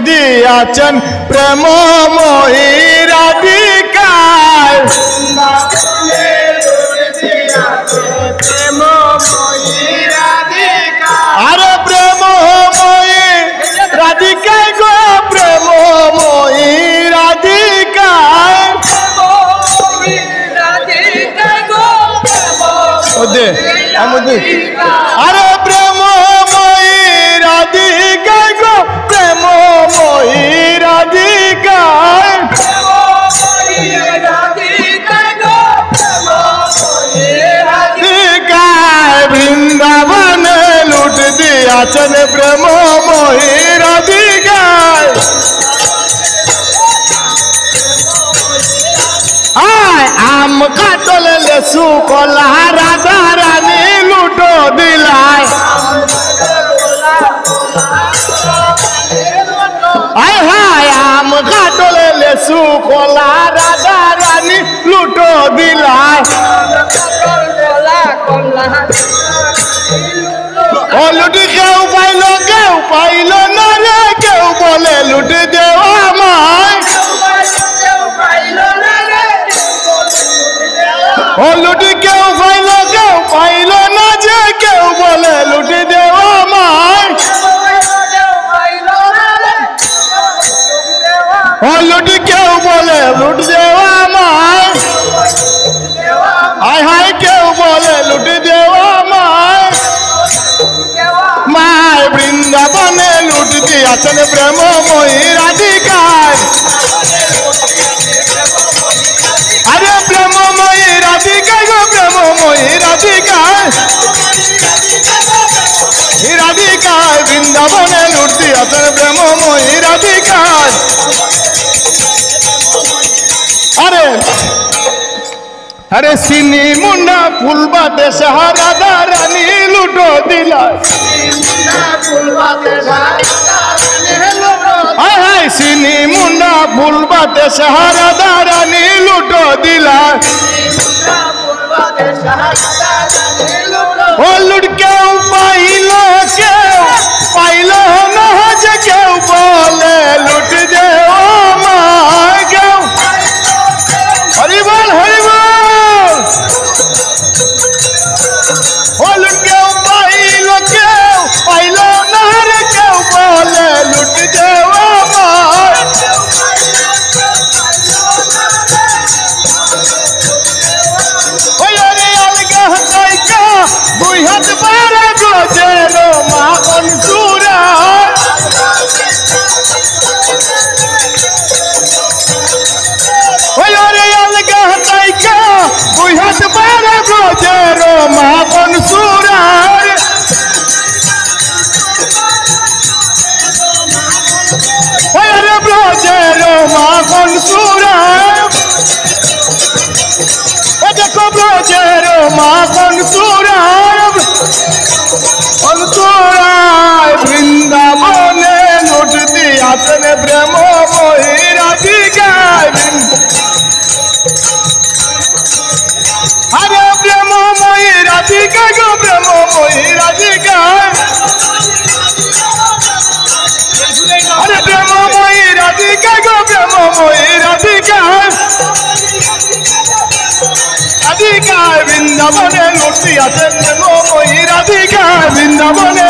দিয়াছেন প্রেমময়ী রাধিকায়। আরে প্রেমময়ী রাধিকায় গো, প্রেমময়ী রাধিকায়। আরে প্রেমময়ী রাধিকায় গো, প্রেমময়ী রাধিকায়। বৃন্দাবনে লুট দিয়াছেন প্রেমময়ী রাধিকায়। আম কাটল লেসু কলা রাধা রানী লুটো দিলায়। আয় হায় আম কাটল লেসু কলা রাধা রানী লুটো দিলায়। ও লুটি কেউ পাইল না রে, কেউ বলে লুটি দেওয়া আমায়। ও লুটি কেউ পাইল না যে, কেউ বলে লুটি দেওয়া আমায়। ও লুটি কেউ বলে লুট দেওয়া আমায়। হায় হায় কেউ বলে লুটি দেওয়া আমায়। মায় বৃন্দাবনে লুট দিয়াছেন প্রেমময়ী রাধিকায়। আরে প্রেমময়ী রাধিকায় গো, প্রেমময়ী রাধিকায়। রাধিকায় বৃন্দাবনে লুট দিয়াছেন প্রেমময়ী রাধিকায়। আরে আরে সিনি মুন্ডা ফুলবাতে রাধা রানী লুটো দিলায়। হায় হায় সিনি মুন্ডা ফুলবাতে রাধা রানী লুটো দিলায়। ও লুট কেউ পাইল না যে, কেউ বলে লুট দেওয়া আমায়। কেউ হরি বল হরি বল। ও লুট কেউ পাইল না রে, কেউ বলে লুট দেওয়া আমায়। ওই রে আলগা হাতাইকা দুই হাত পারে ব্রজের মাখন সুরায়। ওই রে আলগা হাতাইকা দুই হাত পারে ব্রজের মাখন সুরায়। ওই রে ব্রজের মাখন সুরায়। ও দেখো ব্রজের মাখন সুরায়। বৃন্দাবনে লুট দিয়াছেন প্রেমময়ী রাধিকায়। আরে প্রেমময়ী রাধিকায় গো, প্রেমময়ী রাধিকায়। আরে প্রেমময়ী রাধিকায় গো, প্রেমময়ী রাধিকায়। রাধিকায় বৃন্দাবনে লুট দিয়াছেন প্রেমময়ী রাধিকায়। বৃন্দাবনে